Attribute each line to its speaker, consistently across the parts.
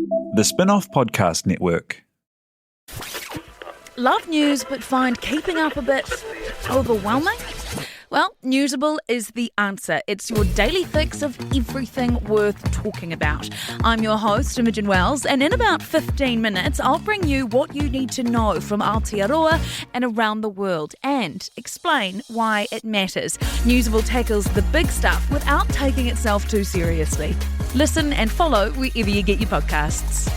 Speaker 1: The Spinoff Podcast Network.
Speaker 2: Love news but find keeping up a bit overwhelming? Well, Newsable is the answer. It's your daily fix of everything worth talking about. I'm your host, Imogen Wells, and in about 15 minutes, I'll bring you what you need to know from Aotearoa and around the world and explain why it matters. Newsable tackles the big stuff without taking itself too seriously. Listen and follow wherever you get your podcasts.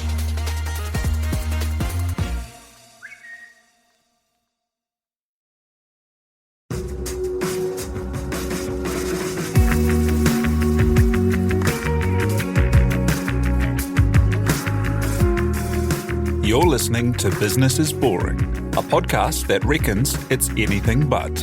Speaker 1: You're listening to Business is Boring, a podcast that reckons it's anything but.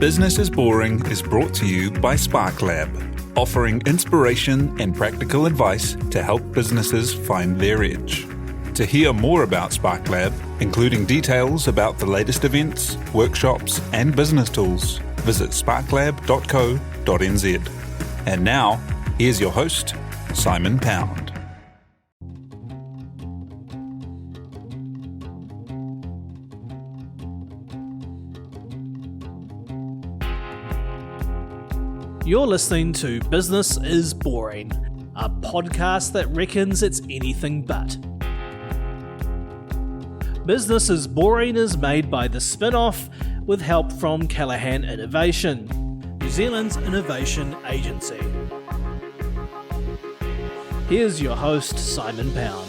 Speaker 1: Business is Boring is brought to you by SparkLab, offering inspiration and practical advice to help businesses find their edge. To hear more about SparkLab, including details about the latest events, workshops, and business tools, visit sparklab.co.nz. And now, here's your host, Simon Pound.
Speaker 3: You're listening to Business is Boring, a podcast that reckons it's anything but. Business is Boring is made by the Spinoff with help from Callaghan Innovation, New Zealand's innovation agency. Here's your host, Simon Pound.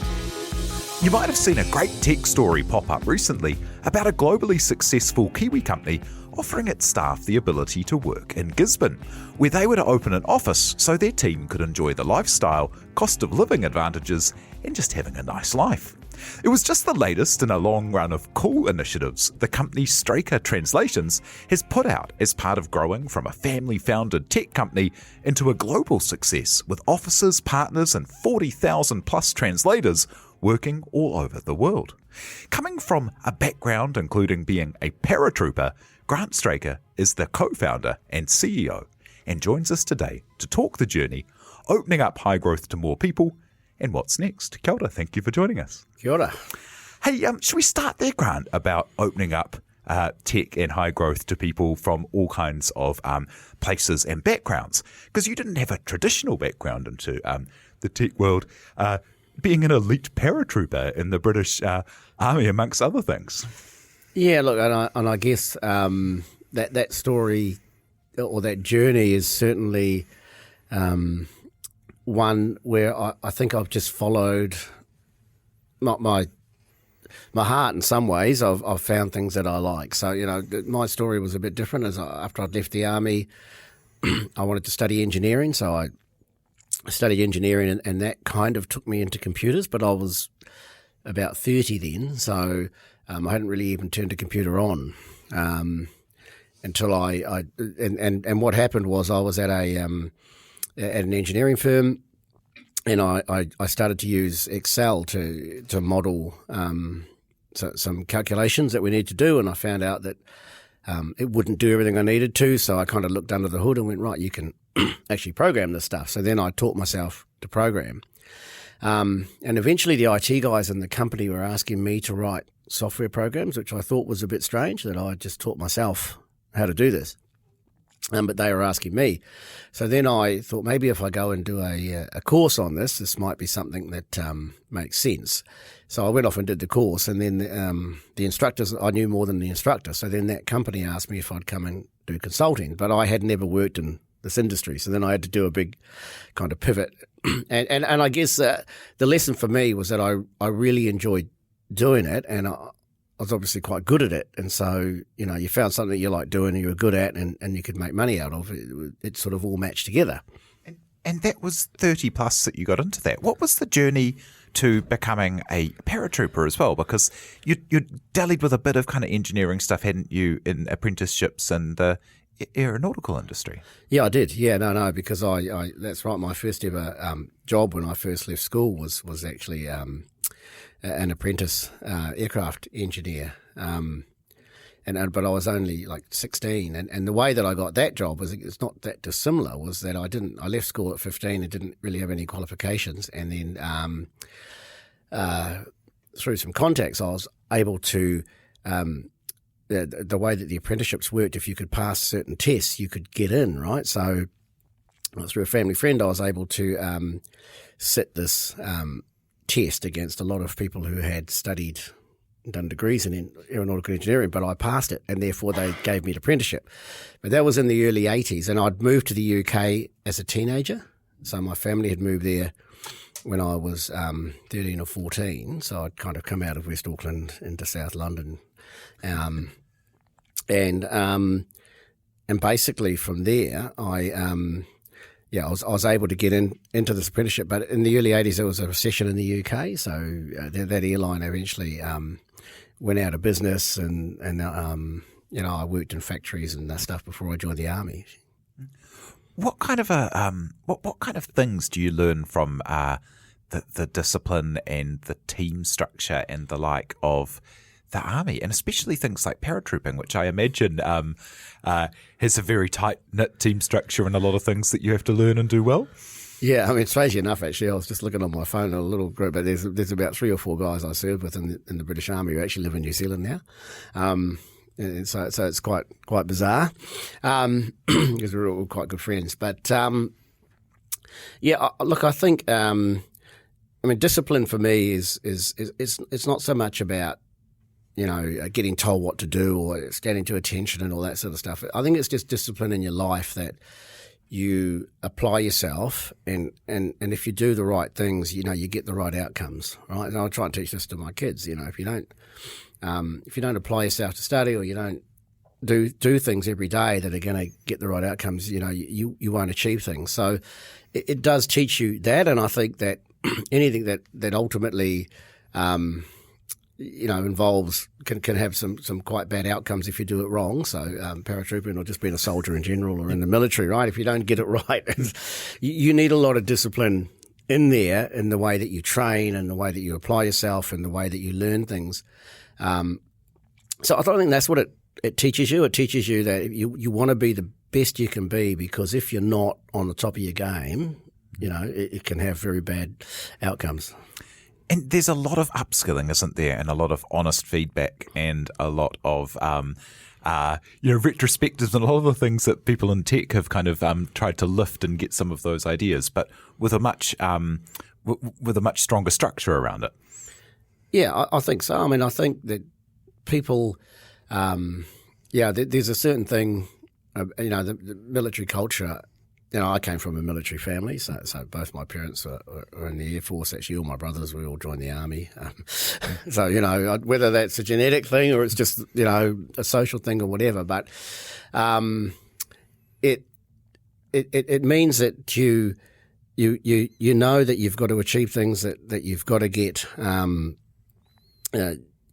Speaker 4: You might have seen a great tech story pop up recently about a globally successful Kiwi company offering its staff the ability to work in Gisborne, where they were to open an office so their team could enjoy the lifestyle, cost of living advantages, and just having a nice life. It was just the latest in a long run of cool initiatives the company Straker Translations has put out as part of growing from a family-founded tech company into a global success with offices, partners, and 40,000 plus translators working all over the world. Coming from a background including being a paratrooper, Grant Straker is the co-founder and CEO and joins us today to talk the journey, opening up high growth to more people, and what's next. Kia ora, thank you for joining us.
Speaker 5: Kia ora.
Speaker 4: Hey, should we start there, Grant, about opening up tech and high growth to people from all kinds of places and backgrounds? Because you didn't have a traditional background into the tech world, being an elite paratrooper in the British Army, amongst other things.
Speaker 5: Yeah, look, and I guess that story or that journey is certainly one where I think I've just followed my heart in some ways. I've found things that I like. So, my story was a bit different. After I'd left the Army, I wanted to study engineering, so I studied engineering and that kind of took me into computers, but I was about 30 then, so I hadn't really even turned a computer on until and what happened was I was at an engineering firm, and I started to use Excel to model some calculations that we need to do, and I found out that it wouldn't do everything I needed to, so I kind of looked under the hood and went, right, you can actually program this stuff. So then I taught myself to program. And eventually the IT guys in the company were asking me to write software programs, which I thought was a bit strange that I just taught myself how to do this. But they were asking me. So then I thought maybe if I go and do a course on this might be something that makes sense. So I went off and did the course, and then the instructors, I knew more than the instructor. So then that company asked me if I'd come and do consulting, but I had never worked in this industry. So then I had to do a big kind of pivot. And I guess the lesson for me was that I really enjoyed doing it, and I was obviously quite good at it. And so, you found something that you like doing and you were good at and you could make money out of it. It sort of all matched together.
Speaker 4: And that was 30 plus that you got into that. What was the journey to becoming a paratrooper as well? Because you dallied with a bit of kind of engineering stuff, hadn't you, in apprenticeships and the aeronautical industry?
Speaker 5: Yeah, I did. Yeah, no, because I that's right. My first ever job when I first left school was actually an apprentice aircraft engineer. But I was only like 16, and the way that I got that job was, it's not that dissimilar, was that I left school at 15 and didn't really have any qualifications, and then through some contacts, I was able to, the way that the apprenticeships worked, if you could pass certain tests, you could get in, right? So through a family friend, I was able to sit this test against a lot of people who had studied and done degrees in aeronautical engineering, but I passed it, and therefore they gave me an apprenticeship. But that was in the early 80s, and I'd moved to the UK as a teenager. So my family had moved there when I was 13 or 14, so I'd kind of come out of West Auckland into South London. And basically from there, I was able to get into this apprenticeship. But in the early 80s, there was a recession in the UK, so that airline eventually went out of business, and I worked in factories and stuff before I joined the army.
Speaker 4: What kind of what kind of things do you learn from the discipline and the team structure and the like of the army, and especially things like paratrooping, which I imagine has a very tight-knit team structure and a lot of things that you have to learn and do well?
Speaker 5: Yeah, I mean, strangely enough, actually, I was just looking on my phone at a little group, but there's about 3 or 4 guys I served with in the British Army who actually live in New Zealand now. And so it's quite bizarre because we're all quite good friends. But look, I think discipline for me is it's not so much about getting told what to do or standing to attention and all that sort of stuff. I think it's just discipline in your life that you apply yourself, and if you do the right things, you get the right outcomes, right? And I try and teach this to my kids. If you don't apply yourself to study, or you don't do things every day that are going to get the right outcomes, you won't achieve things. So it does teach you that, and I think that anything that ultimately involves can have some quite bad outcomes if you do it wrong. So paratrooping, or just being a soldier in general, or in the military, right? If you don't get it right, you need a lot of discipline in there, in the way that you train and the way that you apply yourself and the way that you learn things. So I don't think that's what it teaches you. It teaches you that you want to be the best you can be, because if you're not on the top of your game, it can have very bad outcomes.
Speaker 4: And there's a lot of upskilling, isn't there? And a lot of honest feedback, and a lot of retrospectives, and a lot of the things that people in tech have kind of tried to lift and get some of those ideas, but with a much stronger structure around it.
Speaker 5: Yeah, I think so. I mean, I think that people, there's a certain thing, the military culture. I came from a military family, so both my parents are in the Air Force. Actually, all my brothers, we all joined the army. So, whether that's a genetic thing or it's just, a social thing or whatever, but it means that you know that you've got to achieve things, that you've got to get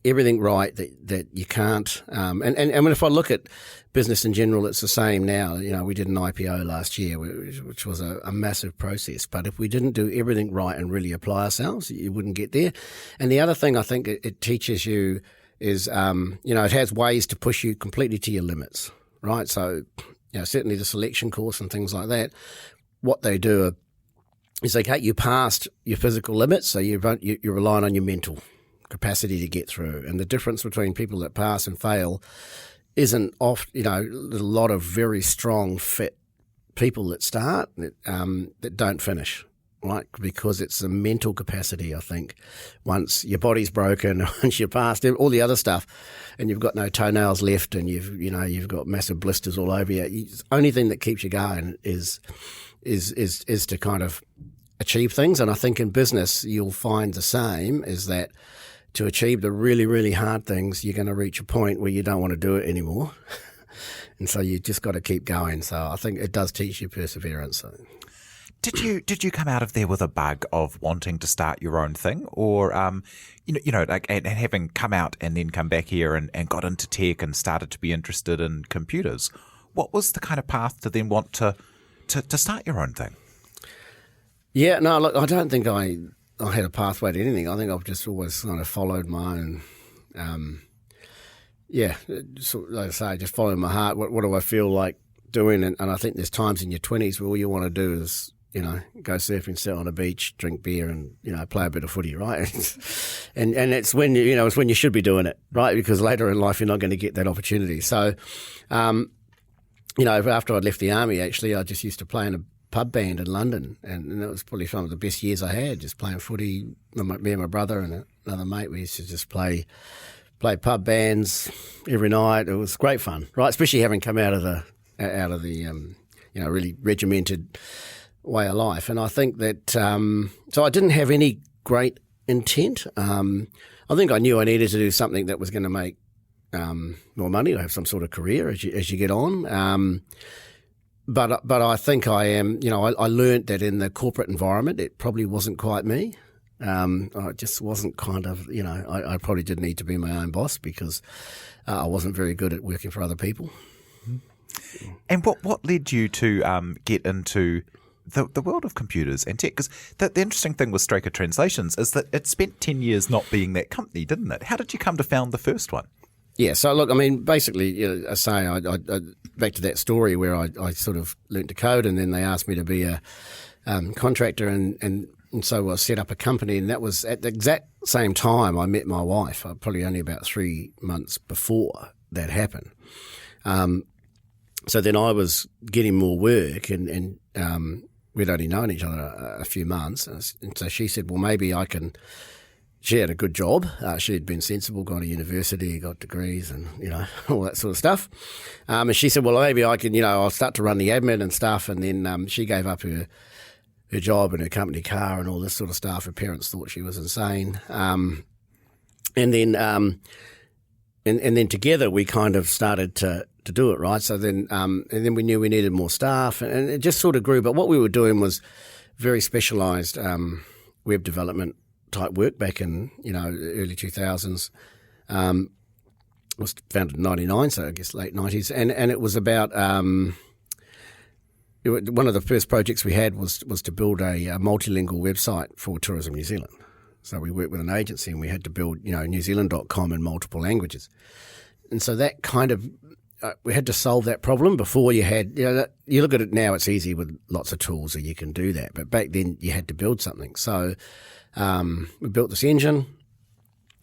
Speaker 5: everything right, that you can't. And if I look at business in general, it's the same now. We did an IPO last year, which was a massive process. But if we didn't do everything right and really apply ourselves, you wouldn't get there. And the other thing I think it teaches you is, it has ways to push you completely to your limits, right? So, certainly the selection course and things like that, what they do is they take you past your physical limits, so you're relying on your mental capacity to get through. And the difference between people that pass and fail isn't off. There's a lot of very strong, fit people that start that don't finish, right? Because it's a mental capacity, I think. Once your body's broken, once you're past all the other stuff, and you've got no toenails left, and you've got massive blisters all over you, the only thing that keeps you going is to kind of achieve things. And I think in business you'll find the same, is that to achieve the really, really hard things, you're going to reach a point where you don't want to do it anymore. And so you just got to keep going. So I think it does teach you perseverance. So.
Speaker 4: Did you come out of there with a bug of wanting to start your own thing, or and having come out and then come back here and got into tech and started to be interested in computers? What was the kind of path to then want to start your own thing?
Speaker 5: Yeah, no, look, I don't think I had a pathway to anything. I think I've just always kind of followed my own, like I say, just following my heart. What do I feel like doing? And I think there's times in your 20s where all you want to do is, go surfing, sit on a beach, drink beer, and play a bit of footy, right? and it's when it's when you should be doing it, right? Because later in life you're not going to get that opportunity. So, after I'd left the army, actually, I just used to play in a pub band in London, and that was probably some of the best years I had, just playing footy. Me and my brother and another mate, we used to just play pub bands every night. It was great fun, right? Especially having come out of the really regimented way of life. And I think that so I didn't have any great intent. I think I knew I needed to do something that was going to make more money or have some sort of career as you get on. But I think I am. I learnt that in the corporate environment, it probably wasn't quite me. I just wasn't I probably did need to be my own boss because I wasn't very good at working for other people.
Speaker 4: And what led you to get into the world of computers and tech? Because the interesting thing with Straker Translations is that it spent 10 years not being that company, didn't it? How did you come to found the first one?
Speaker 5: Yeah, so look, I mean, basically, I say, I back to that story where I sort of learnt to code, and then they asked me to be a contractor, and so I set up a company, and that was at the exact same time I met my wife, probably only about 3 months before that happened. So then I was getting more work, and we'd only known each other a few months, and so she said, well, maybe I can. She had a good job. She had been sensible, gone to university, got degrees and, all that sort of stuff. And she said, well, maybe I can, I'll start to run the admin and stuff. And then she gave up her job and her company car and all this sort of stuff. Her parents thought she was insane. And then together we kind of started to do it, right? So then, and then we knew we needed more staff, and it just sort of grew. But what we were doing was very specialised web development type work back in early 2000s. It was founded in 99, so I guess late 90s, and it was about one of the first projects we had was to build a multilingual website for Tourism New Zealand. So we worked with an agency, and we had to build newzealand.com in multiple languages, and so that kind of we had to solve that problem before you had you look at it now, it's easy with lots of tools that you can do that, but back then you had to build something. So we built this engine,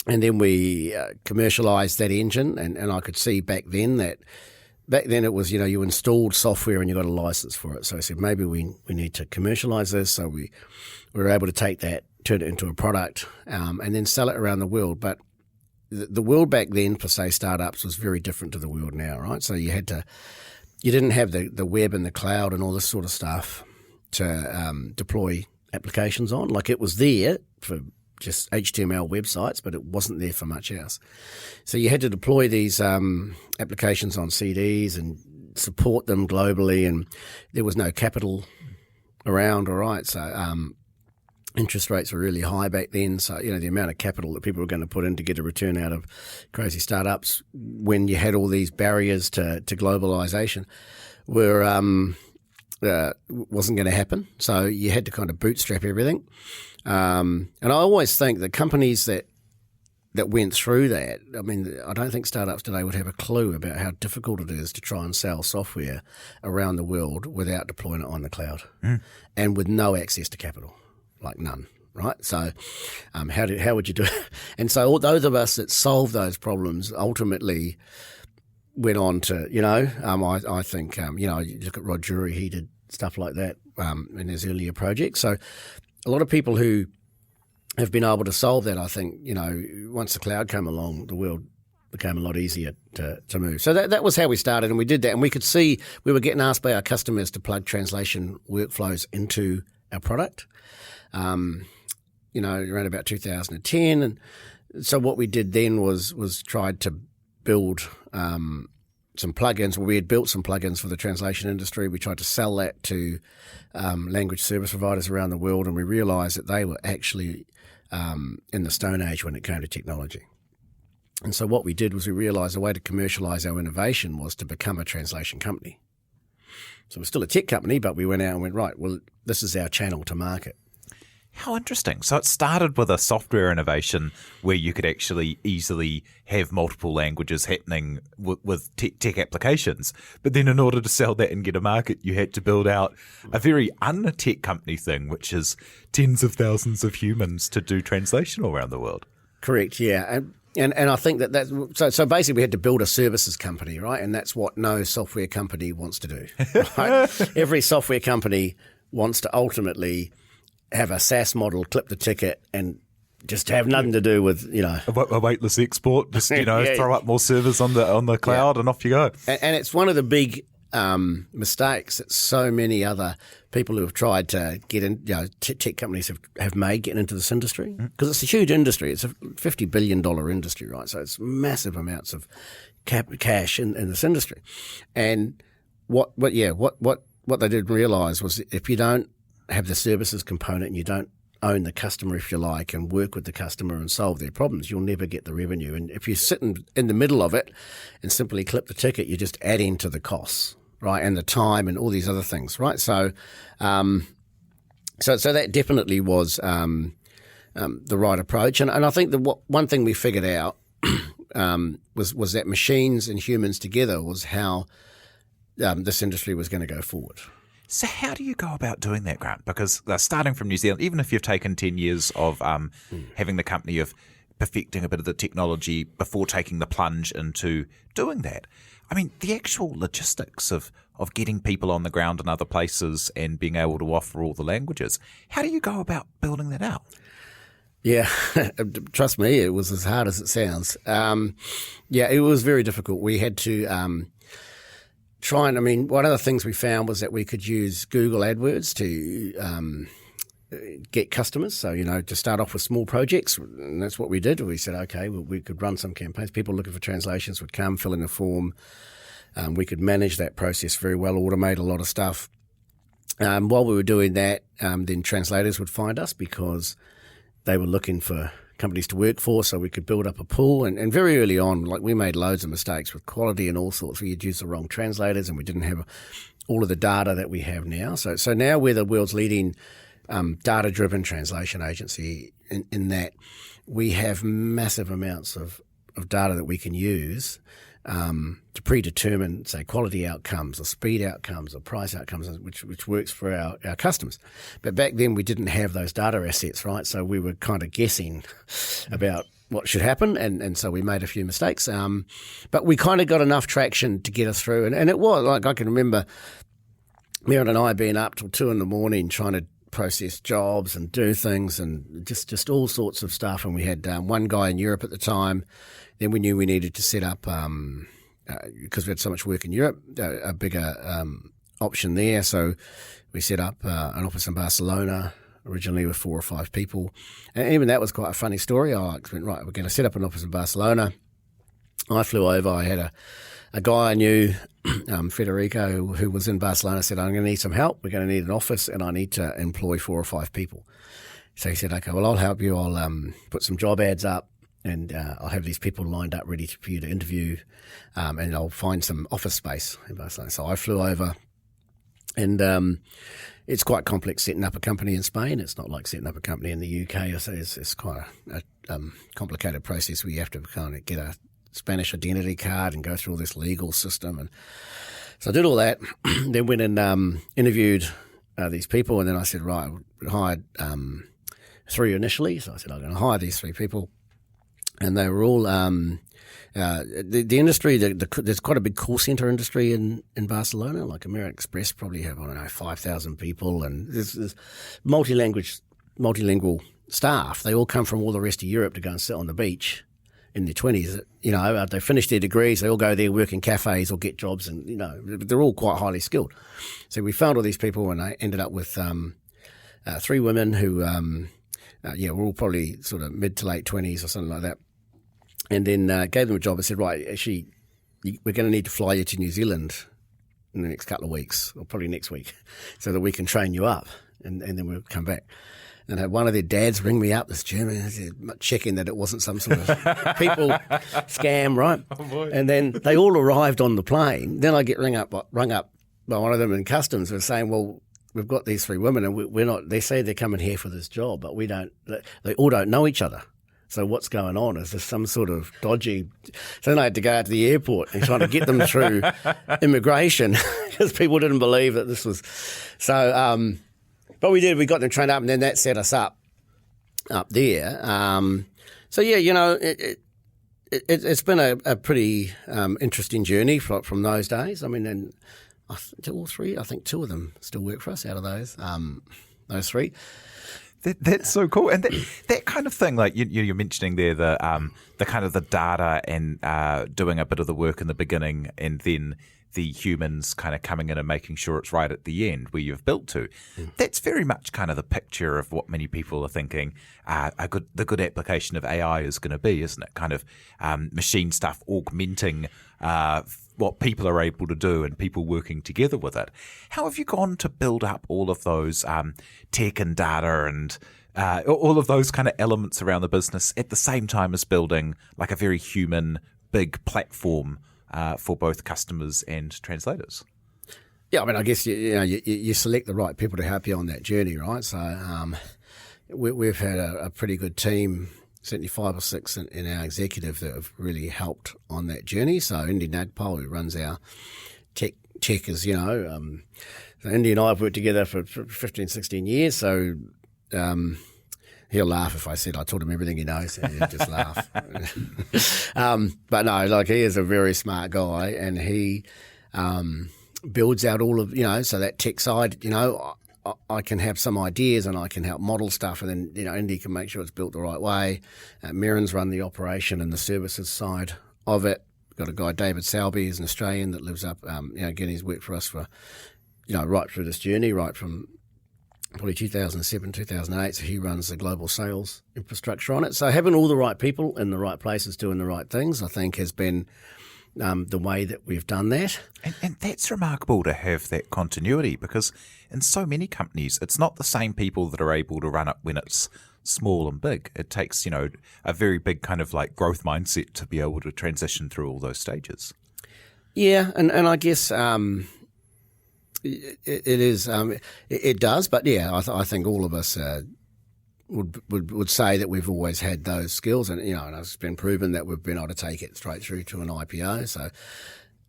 Speaker 5: and then we commercialised that engine, and I could see back then it was, you installed software and you got a license for it. So I said, maybe we need to commercialise this. So we were able to take that, turn it into a product, and then sell it around the world. But the world back then for, say, startups was very different to the world now, right? So you didn't have the web and the cloud and all this sort of stuff to deploy applications on. Like, it was there for just HTML websites, but it wasn't there for much else. So you had to deploy these applications on CDs and support them globally, and there was no capital around, all right? So interest rates were really high back then. So, the amount of capital that people were going to put in to get a return out of crazy startups when you had all these barriers to globalization were wasn't going to happen. So you had to kind of bootstrap everything. And I always think the companies that went through that, I mean, I don't think startups today would have a clue about how difficult it is to try and sell software around the world without deploying it on the cloud and with no access to capital, like none. Right, so how would you do it? And so all those of us that solved those problems ultimately went on to, I think, you look at Rod Drury, he did stuff like that in his earlier projects. So a lot of people who have been able to solve that, I think, once the cloud came along, the world became a lot easier to move. So that was how we started, and we did that. And we could see we were getting asked by our customers to plug translation workflows into our product, around about 2010. And so what we did then was tried to build some plugins. We had built some plugins for the translation industry. We tried to sell that to language service providers around the world, and we realised that they were actually in the Stone Age when it came to technology. And so what we did was we realised the way to commercialise our innovation was to become a translation company. So we're still a tech company, but we went out and went, right, well, this is our channel to market.
Speaker 4: How interesting. So it started with a software innovation where you could actually easily have multiple languages happening with tech applications. But then in order to sell that and get a market, you had to build out a very un-tech company thing, which is tens of thousands of humans to do translation all around the world.
Speaker 5: Correct, yeah. And I think that's so basically we had to build a services company, right? And that's what no software company wants to do. Right? Every software company wants to ultimately have a SaaS model, clip the ticket, and just have nothing to do with,
Speaker 4: a weightless export, just, throw up more servers on the cloud and off you go.
Speaker 5: And it's one of the big mistakes that so many other people who have tried to get in, tech companies have made getting into this industry, because it's a huge industry. It's a $50 billion industry, right? So it's massive amounts of cash in this industry. And what they didn't realise was if you don't have the services component and you don't own the customer, if you like, and work with the customer and solve their problems, you'll never get the revenue. And if you sit in the middle of it and simply clip the ticket, you're just adding to the costs, right, and the time and all these other things, right? So, so that definitely was the right approach. And I think one thing we figured out was that machines and humans together was how this industry was going to go forward.
Speaker 4: So how do you go about doing that, Grant? Because starting from New Zealand, even if you've taken 10 years of having the company of perfecting a bit of the technology before taking the plunge into doing that, I mean, the actual logistics of getting people on the ground in other places and being able to offer all the languages, how do you go about building that out?
Speaker 5: Yeah, trust me, it was as hard as it sounds. It was very difficult. We had to one of the things we found was that we could use Google AdWords to get customers. So, to start off with small projects, and that's what we did. We said, okay, well, we could run some campaigns. People looking for translations would come, fill in a form. We could manage that process very well, automate a lot of stuff. While we were doing that, then translators would find us because they were looking for companies to work for, so we could build up a pool. And very early on, we made loads of mistakes with quality and all sorts. We'd use the wrong translators and we didn't have all of the data that we have now. So now we're the world's leading data-driven translation agency in that we have massive amounts of data that we can use to predetermine, say, quality outcomes or speed outcomes or price outcomes, which works for our customers. But back then we didn't have those data assets, right? So we were kind of guessing about what should happen, and so we made a few mistakes. But we kind of got enough traction to get us through. And it was, I can remember Merritt and I being up till 2 a.m. trying to process jobs and do things and just all sorts of stuff. And we had one guy in Europe at the time. Then we knew we needed to set up, because we had so much work in Europe, a bigger option there. So we set up an office in Barcelona, originally with 4 or 5 people. And even that was quite a funny story. I went, right, we're going to set up an office in Barcelona. I flew over. I had a guy I knew, Federico, who was in Barcelona, said, I'm going to need some help. We're going to need an office and I need to employ 4 or 5 people. So he said, okay, well, I'll help you. I'll put some job ads up and I'll have these people lined up ready for you to interview, and I'll find some office space in Barcelona. So I flew over, and it's quite complex setting up a company in Spain. It's not like setting up a company in the UK. It's quite a complicated process where you have to kind of get a Spanish identity card and go through all this legal system. And so I did all that, then went and interviewed these people, and then I said, right, I hired 3 initially. So I said, I'm going to hire these 3 people. And they were all the industry. There's quite a big call center industry in Barcelona. Like American Express probably have 5,000 people, and there's multilingual staff. They all come from all the rest of Europe to go and sit on the beach in their 20s. They finish their degrees, they all go there, work in cafes or get jobs, and they're all quite highly skilled. So we found all these people, and I ended up with 3 women who were all probably sort of mid to late 20s or something like that. And then gave them a job. I said, right, actually, we're going to need to fly you to New Zealand in the next couple of weeks, or probably next week, so that we can train you up, and then we'll come back. And I had one of their dads ring me up, this German, checking that it wasn't some sort of people scam, right? Oh boy. And then they all arrived on the plane. Then I get rung up by one of them in customs who was saying, well, we've got these three women, and we're not. They say they're coming here for this job, but we don't. They all don't know each other. So what's going on? Is there some sort of dodgy? So then I had to go out to the airport and trying to get them through immigration because people didn't believe that this was. So, but we did. We got them trained up, and then that set us up there. So yeah, it's been a pretty interesting journey from those days. I mean, and all three. I think two of them still work for us out of those three.
Speaker 4: That's so cool, and that kind of thing, like you're mentioning there, the kind of the data and doing a bit of the work in the beginning, and then the humans kind of coming in and making sure it's right at the end where you've built to. That's very much kind of the picture of what many people are thinking the good application of AI is going to be, isn't it? Kind of machine stuff augmenting what people are able to do and people working together with it. How have you gone to build up all of those tech and data and all of those kind of elements around the business at the same time as building like a very human, big platform for both customers and translators?
Speaker 5: Yeah, I mean, I guess you select the right people to help you on that journey, right? So we've had a pretty good team, certainly 5 or 6 in our executive that have really helped on that journey. So Indy Nagpal, who runs our tech is, so Indy and I have worked together for 15, 16 years. So he'll laugh if I said I taught him everything he knows. He'll just laugh. But no, like he is a very smart guy, and he builds out all of, so that tech side, I can have some ideas and I can help model stuff, and then, Indy can make sure it's built the right way. Mirren's run the operation and the services side of it. We've got a guy, David Selby, who's an Australian that lives up, again, he's worked for us for, right through this journey, right from probably 2007, 2008. So he runs the global sales infrastructure on it. So having all the right people in the right places doing the right things, I think, has been the way that we've done that.
Speaker 4: And that's remarkable to have that continuity, because in so many companies, it's not the same people that are able to run it when it's small and big. It takes, a very big kind of like growth mindset to be able to transition through all those stages.
Speaker 5: Yeah, and I guess it does, but yeah, I think all of us would say that we've always had those skills, and and it's been proven that we've been able to take it straight through to an IPO. So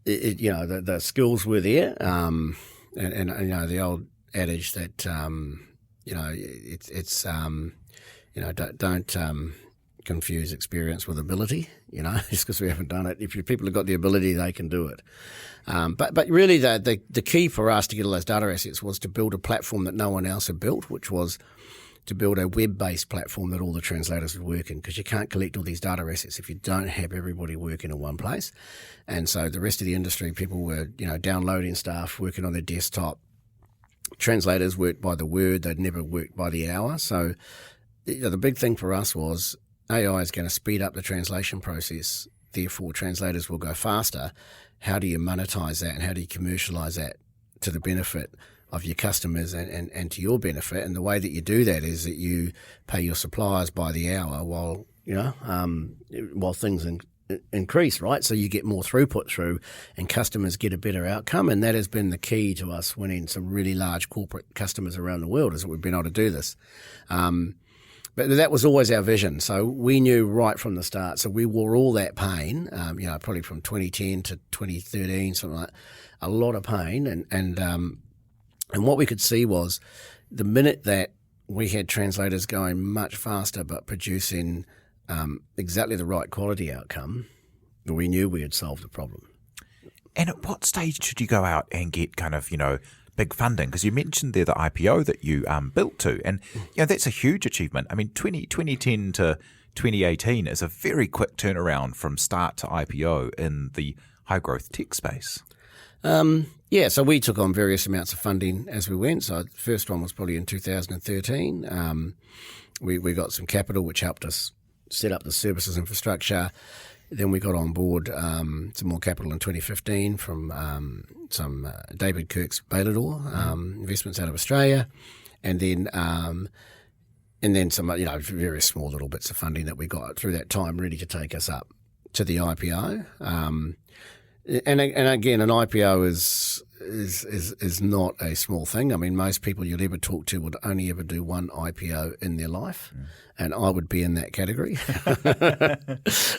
Speaker 5: the skills were there, and the old adage that don't confuse experience with ability. Just because we haven't done it. If people have got the ability, they can do it. But really, the key for us to get all those data assets was to build a platform that no one else had built, which was to build a web-based platform that all the translators would work in, because you can't collect all these data assets if you don't have everybody working in one place. And so the rest of the industry, people were, downloading stuff, working on their desktop. Translators worked by the word; they'd never worked by the hour. So the big thing for us was AI is going to speed up the translation process. Therefore, translators will go faster. How do you monetize that, and how do you commercialize that to the benefit of your customers and to your benefit? And the way that you do that is that you pay your suppliers by the hour while things increase, right? So you get more throughput through, and customers get a better outcome. And that has been the key to us winning some really large corporate customers around the world, is that we've been able to do this. But that was always our vision. So we knew right from the start. So we wore all that pain, probably from 2010 to 2013, something like that, a lot of pain. And what we could see was the minute that we had translators going much faster but producing exactly the right quality outcome, we knew we had solved the problem.
Speaker 4: And at what stage should you go out and get kind of, big funding? Because you mentioned there the IPO that you built to, and that's a huge achievement. I mean, 2010 to 2018 is a very quick turnaround from start to IPO in the high growth tech space.
Speaker 5: So we took on various amounts of funding as we went. So the first one was probably in 2013. We got some capital, which helped us set up the services infrastructure. Then we got on board some more capital in 2015 from some David Kirk's Bailador investments out of Australia, and then some very small little bits of funding that we got through that time, ready to take us up to the IPO. And again, an IPO is is not a small thing. I mean, most people you'll ever talk to would only ever do one IPO in their life, and I would be in that category.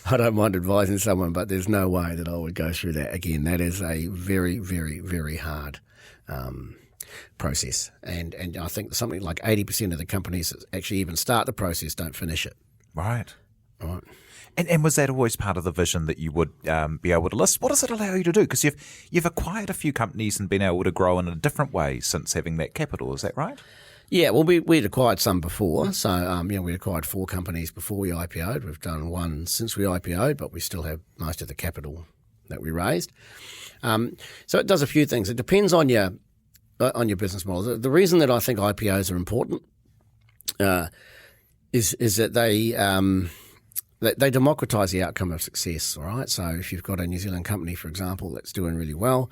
Speaker 5: I don't mind advising someone, but there's no way that I would go through that again. That is a very, very, very hard process, and I think something like 80% of the companies that actually even start the process don't finish it.
Speaker 4: Right.
Speaker 5: Right.
Speaker 4: And was that always part of the vision that you would be able to list? What does it allow you to do? Because you've acquired a few companies and been able to grow in a different way since having that capital. Is that right?
Speaker 5: Yeah, well, we'd acquired some before. So, we acquired 4 companies before we IPO'd. We've done one since we IPO'd, but we still have most of the capital that we raised. So it does a few things. It depends on your business model. The reason that I think IPOs are important is that they democratise the outcome of success, all right? So if you've got a New Zealand company, for example, that's doing really well,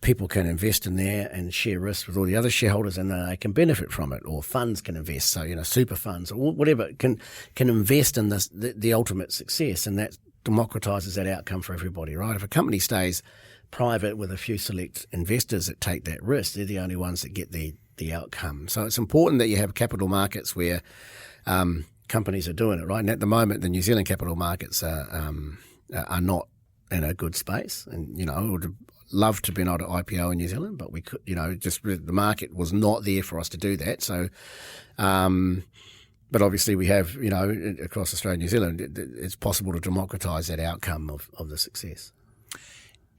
Speaker 5: people can invest in there and share risk with all the other shareholders, and they can benefit from it, or funds can invest. So, super funds or whatever can invest in the ultimate success, and that democratises that outcome for everybody, right? If a company stays private with a few select investors that take that risk, they're the only ones that get the outcome. So it's important that you have capital markets where companies are doing it, right? And at the moment, the New Zealand capital markets are not in a good space. And, I would have loved to have been able to IPO in New Zealand, but we could, just the market was not there for us to do that. So, but obviously we have, across Australia and New Zealand, it's possible to democratise that outcome of the success.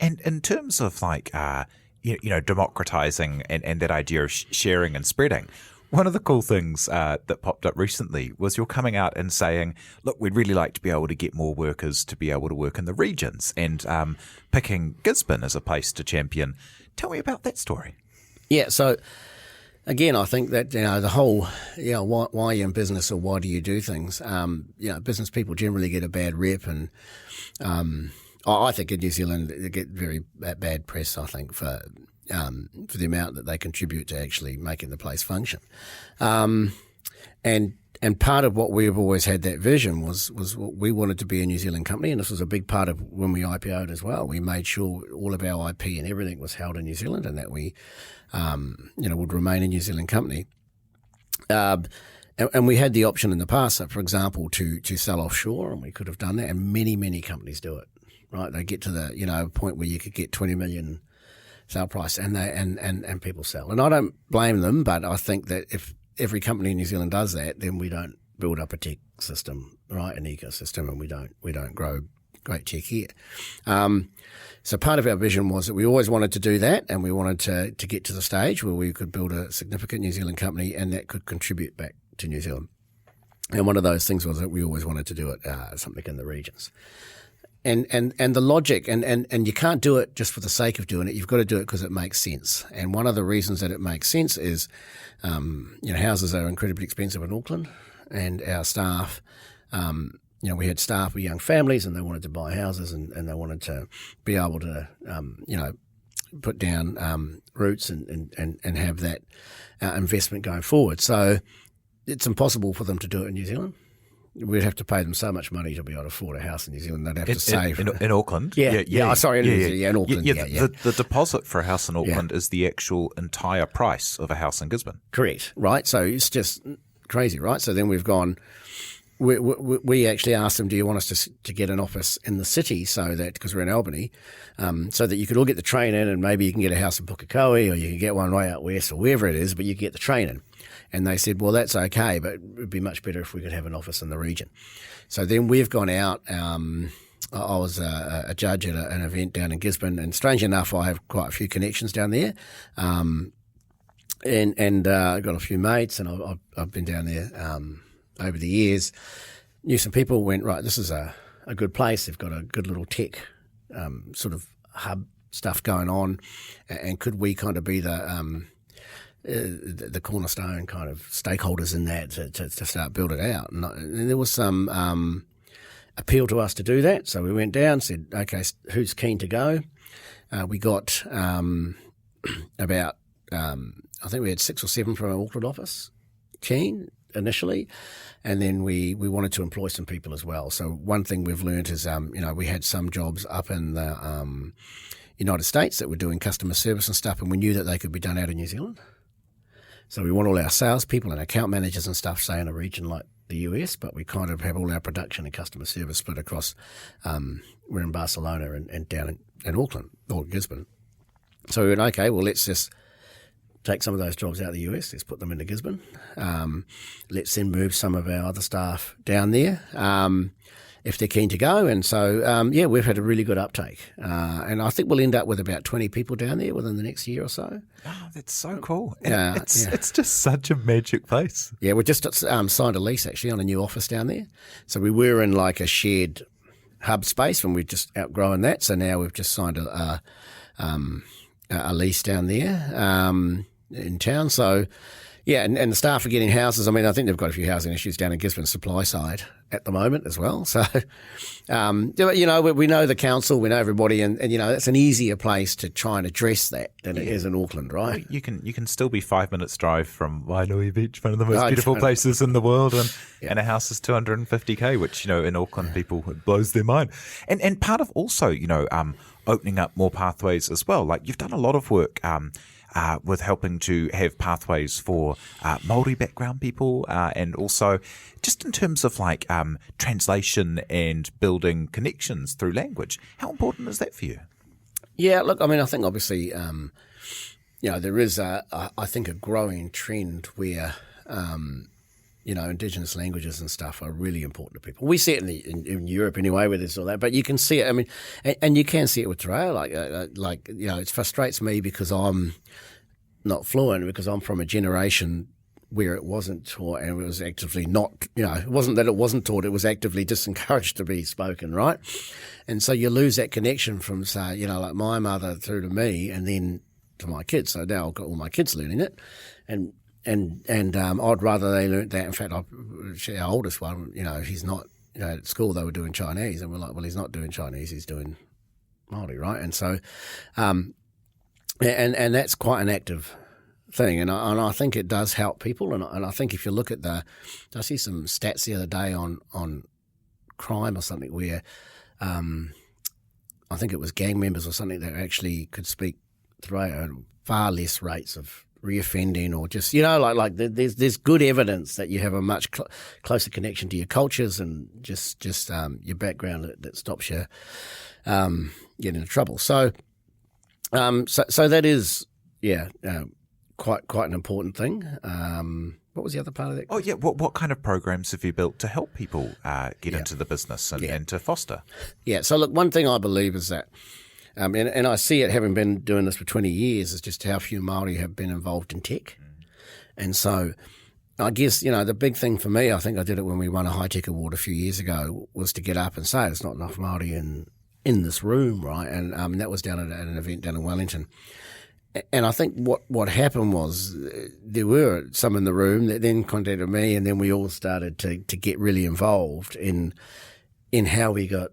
Speaker 4: And in terms of democratising and that idea of sharing and spreading, one of the cool things that popped up recently was you're coming out and saying, look, we'd really like to be able to get more workers to be able to work in the regions, and picking Gisborne as a place to champion. Tell me about that story. Yeah, so again, I think that, the whole, why you're in business or why do you do things, business people generally get a bad rep, and I think in New Zealand they get very bad press, I think, for the amount that they contribute to actually making the place function. And part of what we've always had that vision was what we wanted to be a New Zealand company, and this was a big part of when we IPO'd as well. We made sure all of our IP and everything was held in New Zealand, and that we, would remain a New Zealand company. And we had the option in the past, for example, to sell offshore, and we could have done that, and many, many companies do it, right? They get to the, point where you could get 20 million sale price, and people sell. And I don't blame them, but I think that if every company in New Zealand does that, then we don't build up a tech system, right, an ecosystem, and we don't grow great tech here. So part of our vision was that we always wanted to do that, and we wanted to get to the stage where we could build a significant New Zealand company and that could contribute back to New Zealand. And one of those things was that we always wanted to do it something in the regions. And the logic, and you can't do it just for the sake of doing it. You've got to do it because it makes sense. And one of the reasons that it makes sense is, houses are incredibly expensive in Auckland, and our staff, we had staff with young families, and they wanted to buy houses, and they wanted to be able to, put down roots and have that investment going forward. So it's impossible for them to do it in New Zealand. We'd have to pay them so much money to be able to afford a house in New Zealand. They'd have to save. In Auckland?
Speaker 5: In Auckland.
Speaker 4: The deposit for a house in Auckland is the actual entire price of a house in Gisborne.
Speaker 5: Correct, right? So it's just crazy, right? So then we've gone, we actually asked them, do you want us to get an office in the city, so that, because we're in Albany, so that you could all get the train in, and maybe you can get a house in Pukekohe, or you can get one way out west, or wherever it is, but you get the train in. And they said, well, that's okay, but it would be much better if we could have an office in the region. So then we've gone out. I was a judge at an event down in Gisborne, and strange enough, I have quite a few connections down there, and I've got a few mates, and I've been down there over the years. Knew some people, went, right, this is a good place. They've got a good little tech sort of hub stuff going on, and could we kind of be the cornerstone kind of stakeholders in that to start build it out. And there was some appeal to us to do that. So we went down, said, okay, who's keen to go? We got about, I think we had 6 or 7 from our Auckland office keen initially. And then we wanted to employ some people as well. So one thing we've learned is, we had some jobs up in the United States that were doing customer service and stuff, and we knew that they could be done out of New Zealand. So we want all our salespeople and account managers and stuff, say, in a region like the US, but we kind of have all our production and customer service split across. We're in Barcelona and down in Auckland or Gisborne. So we went, okay, well, let's just take some of those jobs out of the US, let's put them into Gisborne. Let's then move some of our other staff down there if they're keen to go. And so, we've had a really good uptake. And I think we'll end up with about 20 people down there within the next year or so.
Speaker 4: Oh, that's so cool.
Speaker 5: Yeah,
Speaker 4: It's just such a magic place.
Speaker 5: Yeah, we just signed a lease actually on a new office down there. So we were in like a shared hub space when we've just outgrown that. So now we've just signed a lease down there in town. So, yeah, and the staff are getting houses. I mean, I think they've got a few housing issues down in Gisborne supply side at the moment as well. So, we know the council, we know everybody, and that's an easier place to try and address that than it is in Auckland, right?
Speaker 4: You can still be 5 minutes drive from Wainui Beach, one of the most beautiful places in the world, and a house is $250K, which, in Auckland people, it blows their mind. And part of also, opening up more pathways as well. Like you've done a lot of work with helping to have pathways for Māori background people and also just in terms of like translation and building connections through language. How important is that for you?
Speaker 5: Yeah, look, I mean, I think obviously, there is I think a growing trend where, Indigenous languages and stuff are really important to people. We see it in Europe anyway, where there's all that, but you can see it. I mean, and you can see it with Te Reo. It frustrates me because I'm not fluent, because I'm from a generation where it wasn't taught and it was actively not, it wasn't that it wasn't taught, it was actively disencouraged to be spoken, right? And so you lose that connection from, say, like my mother through to me and then to my kids. So now I've got all my kids learning it. And I'd rather they learnt that. In fact, our oldest one, he's not, at school they were doing Chinese, and we're like, well, he's not doing Chinese, he's doing Māori, right? And so, and that's quite an active thing, and I think it does help people, and I think if you look at I see some stats the other day on crime or something where, I think it was gang members or something that actually could speak through far less rates of reoffending, or just there's good evidence that you have a much closer connection to your cultures and just your background that stops you getting into trouble. So that is quite an important thing. What was the other part of that?
Speaker 4: Oh yeah, what kind of programs have you built to help people get into the business and to foster? Yeah,
Speaker 5: so look, one thing I believe is that. And I see it, having been doing this for 20 years, is just how few Māori have been involved in tech. And so I guess, the big thing for me, I think I did it when we won a high-tech award a few years ago, was to get up and say there's not enough Māori in this room, right? And that was down at an event down in Wellington. And I think what happened was there were some in the room that then contacted me, and then we all started to get really involved in how we got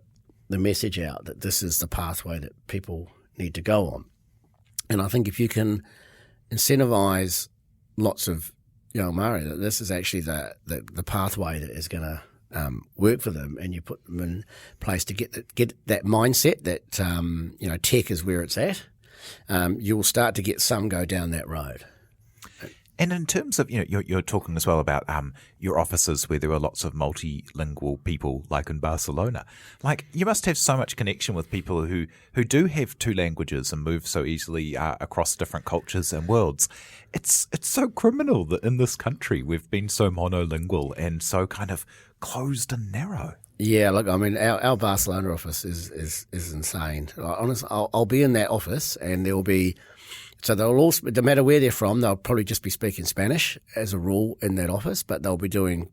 Speaker 5: the message out that this is the pathway that people need to go on. And I think if you can incentivize lots of young Māori that this is actually the pathway that is going to work for them, and you put them in place to get that mindset that tech is where it's at, you'll start to get some go down that road.
Speaker 4: And in terms of, you're talking as well about your offices where there are lots of multilingual people, like in Barcelona. Like, you must have so much connection with people who do have two languages and move so easily across different cultures and worlds. It's so criminal that in this country we've been so monolingual and so kind of closed and narrow.
Speaker 5: Yeah, look, I mean, our Barcelona office is insane. Honestly, I'll be in that office and there will be. So they'll all, no matter where they're from, they'll probably just be speaking Spanish as a rule in that office, but they'll be doing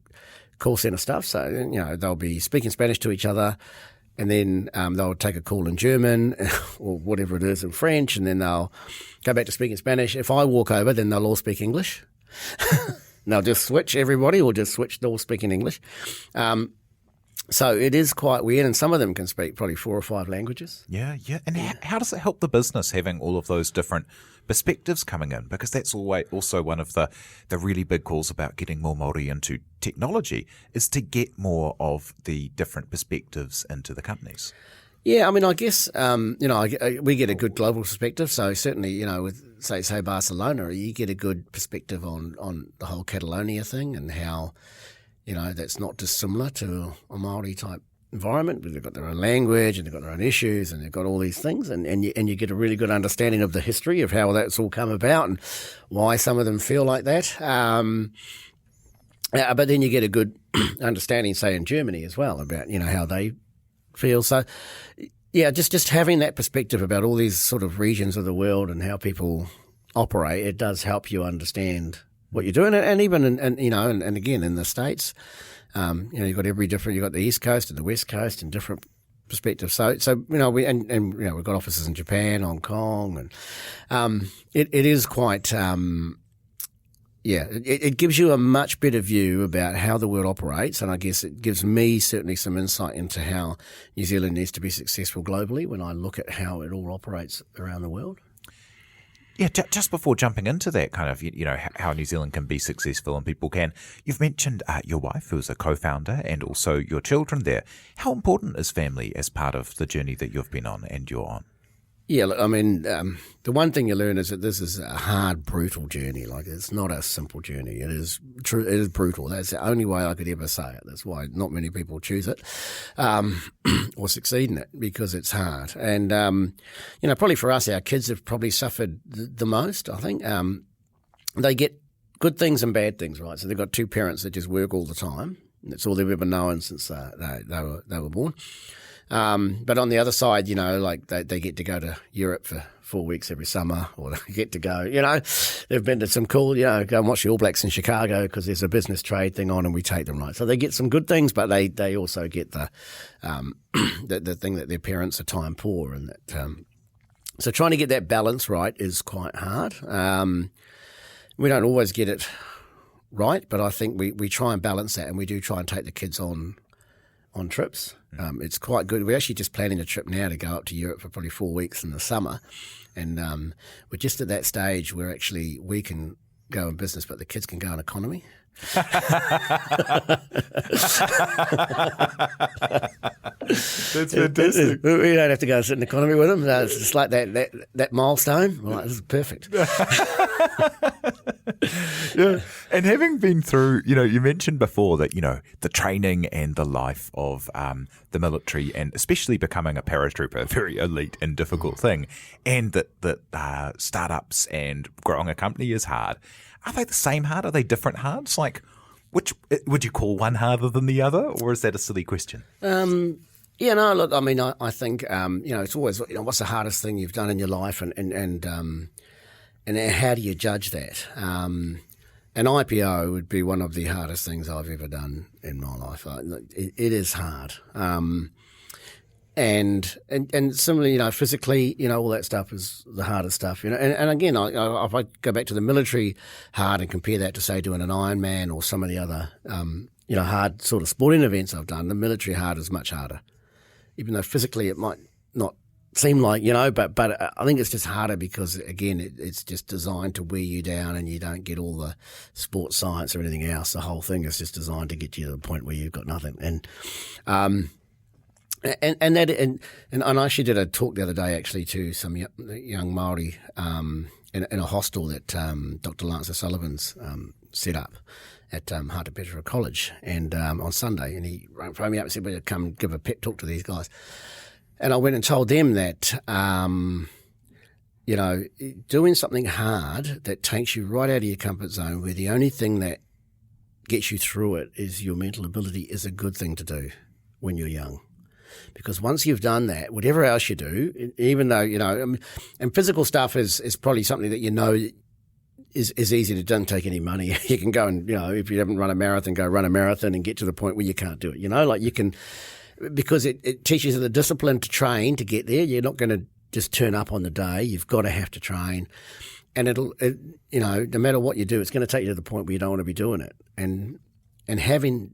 Speaker 5: call centre stuff. So, they'll be speaking Spanish to each other, and then they'll take a call in German or whatever it is in French, and then they'll go back to speaking Spanish. If I walk over, then they'll all speak English. And they'll just switch everybody, or just switch, they'll all speak in English. So it is quite weird, and some of them can speak probably 4 or 5 languages.
Speaker 4: Yeah. And how does it help the business having all of those different perspectives coming in? Because that's also one of the really big calls about getting more Māori into technology, is to get more of the different perspectives into the companies.
Speaker 5: Yeah, I mean, I guess, we get a good global perspective. So certainly, with, say Barcelona, you get a good perspective on the whole Catalonia thing and how, that's not dissimilar to a Māori type environment. They've got their own language and they've got their own issues and they've got all these things. And you get a really good understanding of the history of how that's all come about and why some of them feel like that. But then you get a good understanding, say, in Germany as well about, how they feel. So, yeah, just having that perspective about all these sort of regions of the world and how people operate, it does help you understand what you're doing. And even, and again, in the States, you've got you've got the East Coast and the West Coast and different perspectives. So we've got offices in Japan, Hong Kong, and it is quite... it gives you a much better view about how the world operates, and I guess it gives me certainly some insight into how New Zealand needs to be successful globally when I look at how it all operates around the world.
Speaker 4: Yeah, just before jumping into that kind of, how New Zealand can be successful and people can, you've mentioned your wife who is a co-founder and also your children there. How important is family as part of the journey that you've been on and you're on?
Speaker 5: Yeah, I mean, the one thing you learn is that this is a hard, brutal journey. Like, it's not a simple journey. It is true. It is brutal. That's the only way I could ever say it. That's why not many people choose it or succeed in it, because it's hard. And, probably for us, our kids have probably suffered the most, I think. They get good things and bad things, right? So they've got two parents that just work all the time. That's all they've ever known since they were born. But on the other side, they get to go to Europe for 4 weeks every summer, or they get to go, they've been to some cool, go and watch the All Blacks in Chicago because there's a business trade thing on and we take them, right? So they get some good things, but they also get the thing that their parents are time poor. And that, so trying to get that balance right is quite hard. We don't always get it right, but I think we try and balance that, and we do try and take the kids on trips. It's quite good. We're actually just planning a trip now to go up to Europe for probably 4 weeks in the summer. And we're just at that stage where actually we can go in business, but the kids can go in economy.
Speaker 4: That's fantastic.
Speaker 5: We don't have to go sit in economy with them. It's just like that milestone. We're like, this is perfect.
Speaker 4: Yeah. And having been through, you mentioned before that, the training and the life of the military, and especially becoming a paratrooper, a very elite and difficult thing, and that startups and growing a company is hard. Are they the same hard? Are they different hards? Like, which would you call one harder than the other, or is that a silly question?
Speaker 5: Look, I mean, I think, it's always, what's the hardest thing you've done in your life, and how do you judge that? An IPO would be one of the hardest things I've ever done in my life. It is hard. And similarly, physically, all that stuff is the hardest stuff. And again, if I go back to the military hard and compare that to, say, doing an Ironman or some of the other, hard sort of sporting events I've done, the military hard is much harder. Even though physically it might not seem like, but I think it's just harder because, again, it's just designed to wear you down and you don't get all the sports science or anything else. The whole thing is just designed to get you to the point where you've got nothing. And I actually did a talk the other day actually to some young Māori in a hostel that Dr. Lance O'Sullivan's set up at Hartepetera College, and on Sunday, and he phoned me up and said, "Well, come give a pep talk to these guys." And I went and told them that, doing something hard that takes you right out of your comfort zone, where the only thing that gets you through it is your mental ability, is a good thing to do when you're young. Because once you've done that, whatever else you do, even though, and physical stuff is probably something that is easy to, doesn't take any money. You can go and, if you haven't run a marathon, go run a marathon and get to the point where you can't do it. You can, because it teaches you the discipline to train to get there. You're not going to just turn up on the day. You've got to have to train. And no matter what you do, it's going to take you to the point where you don't want to be doing it. And having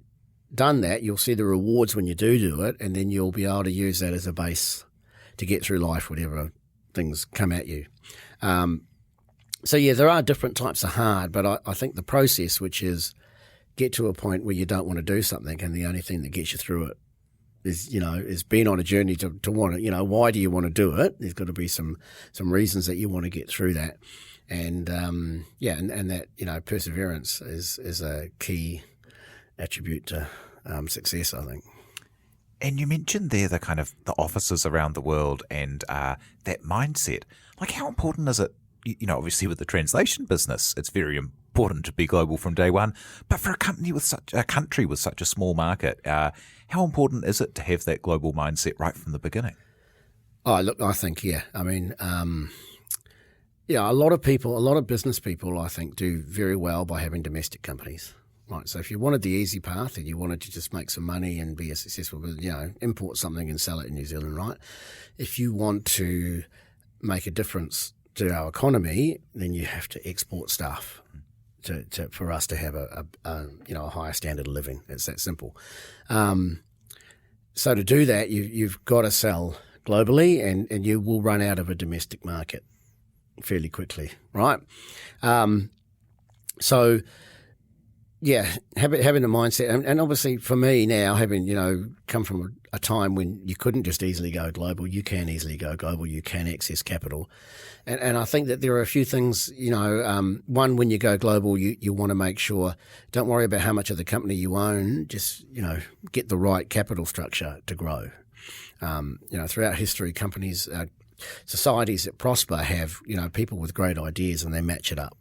Speaker 5: done that, you'll see the rewards when you do it, and then you'll be able to use that as a base to get through life, whatever things come at you. There are different types of hard, but I think the process, which is get to a point where you don't want to do something, and the only thing that gets you through it is been on a journey to want to, why do you want to do it? There's got to be some reasons that you want to get through that. And, and that, perseverance is a key attribute to success, I think.
Speaker 4: And you mentioned there the kind of the offices around the world and that mindset. Like, how important is it? Obviously with the translation business, it's very important to be global from day one. But for a country with such a small market, how important is it to have that global mindset right from the beginning?
Speaker 5: Oh, look, I think, yeah. I mean, a lot of business people, I think, do very well by having domestic companies. Right, so if you wanted the easy path and you wanted to just make some money and be a successful, import something and sell it in New Zealand, right? If you want to make a difference to our economy, then you have to export stuff for us to have a higher standard of living. It's that simple. So to do that, you've got to sell globally, and you will run out of a domestic market fairly quickly, right? So. Yeah, having a mindset, and obviously for me now, having come from a time when you couldn't just easily go global, you can easily go global, you can access capital, and I think that there are a few things. One, when you go global, you want to make sure, don't worry about how much of the company you own, just get the right capital structure to grow. Throughout history, companies, societies that prosper have people with great ideas, and they match it up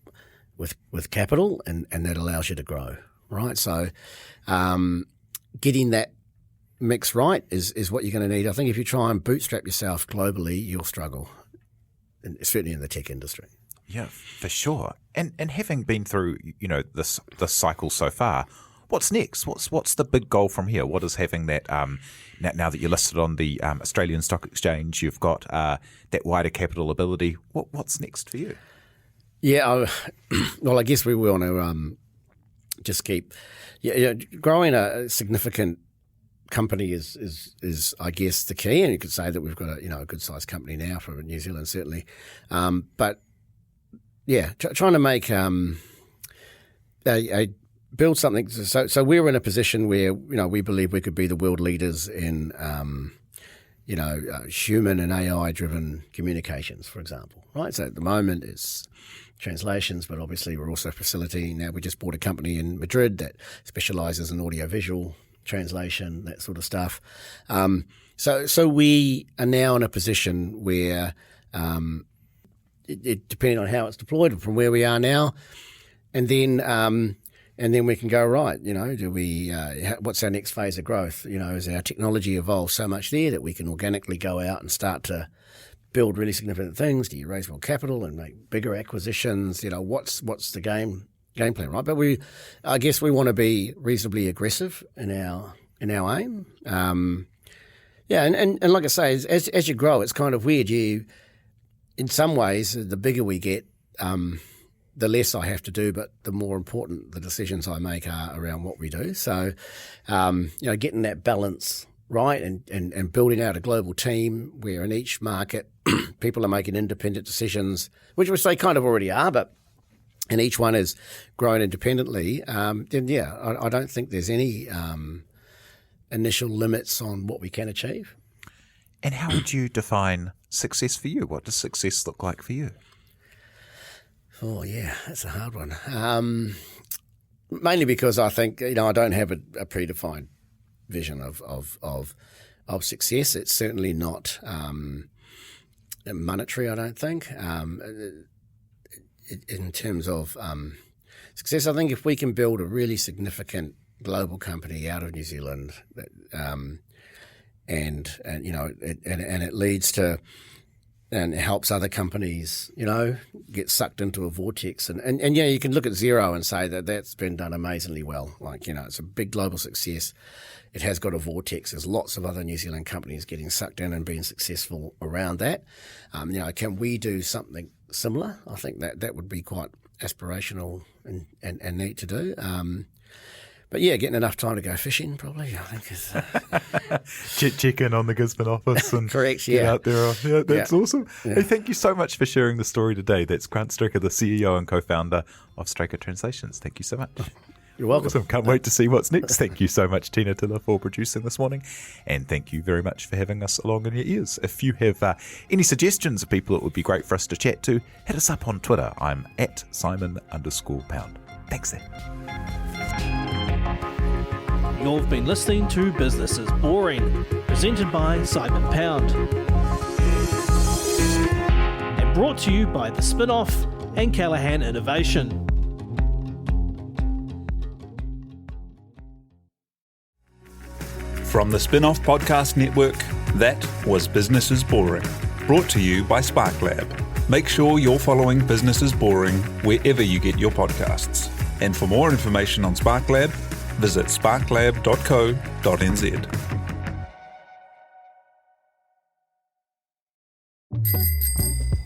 Speaker 5: with capital, and that allows you to grow, right? So getting that mix right is what you're going to need. I think if you try and bootstrap yourself globally, you'll struggle, and certainly in the tech industry.
Speaker 4: Yeah, for sure. And having been through this cycle so far, what's next? What's the big goal from here? What is having that now that you're listed on the Australian Stock Exchange, you've got that wider capital ability. What's next for you?
Speaker 5: Yeah, well, I guess we want to just keep growing a significant company is I guess the key, and you could say that we've got a good sized company now for New Zealand certainly, but yeah, trying to make build something. So we're in a position where we believe we could be the world leaders in human and AI driven communications, for example, right? So at the moment it's translations, but obviously we're also facilitating. Now we just bought a company in Madrid that specialises in audiovisual translation, that sort of stuff. So we are now in a position where, depending on how it's deployed from where we are now, and then we can go, right, do we? What's our next phase of growth? As our technology evolves so much there that we can organically go out and start to build really significant things? Do you raise more capital and make bigger acquisitions? What's the game plan, right? But I guess we want to be reasonably aggressive in our aim. And like I say, as you grow, it's kind of weird. In some ways, the bigger we get, the less I have to do, but the more important the decisions I make are around what we do. So, getting that balance right and building out a global team where in each market people are making independent decisions, which they kind of already are, but and each one is growing independently, then I don't think there's any initial limits on what we can achieve.
Speaker 4: And how would you define success for you? What does success look like for you?
Speaker 5: Oh, yeah, that's a hard one. Mainly because I think, I don't have a predefined vision of success. It's certainly not monetary, I don't think. In terms of success, I think if we can build a really significant global company out of New Zealand, and it leads to and it helps other companies, get sucked into a vortex. And you can look at Xero and say that that's been done amazingly well. It's a big global success. It has got a vortex. There's lots of other New Zealand companies getting sucked in and being successful around that. Can we do something similar? I think that would be quite aspirational and neat to do. But getting enough time to go fishing probably, I think is...
Speaker 4: Check in on the Gisborne office and
Speaker 5: correct,
Speaker 4: get out there. Yeah, that's awesome.
Speaker 5: Yeah.
Speaker 4: Hey, thank you so much for sharing the story today. That's Grant Straker, the CEO and co-founder of Straker Translations. Thank you so much.
Speaker 5: You're welcome.
Speaker 4: Awesome. Can't wait to see what's next. Thank you so much, Tina Tiller, for producing this morning. And thank you very much for having us along in your ears. If you have any suggestions of people it would be great for us to chat to, hit us up on Twitter. I'm at Simon_Pound. Thanks then.
Speaker 3: You've been listening to Business is Boring, presented by Simon Pound. And brought to you by the Spinoff and Callaghan Innovation.
Speaker 1: From the Spinoff Podcast Network, that was Business is Boring, brought to you by SparkLab. Make sure you're following Business is Boring wherever you get your podcasts. And for more information on SparkLab, visit sparklab.co.nz.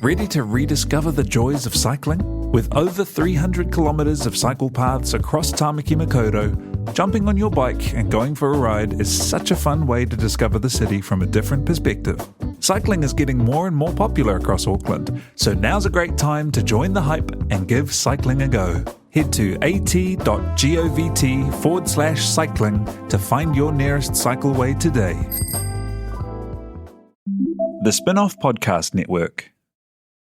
Speaker 1: Ready to rediscover the joys of cycling? With over 300 kilometres of cycle paths across Tāmaki Makaurau, jumping on your bike and going for a ride is such a fun way to discover the city from a different perspective. Cycling is getting more and more popular across Auckland, so now's a great time to join the hype and give cycling a go. Head to at.govt/cycling to find your nearest cycleway today. The Spinoff Podcast Network.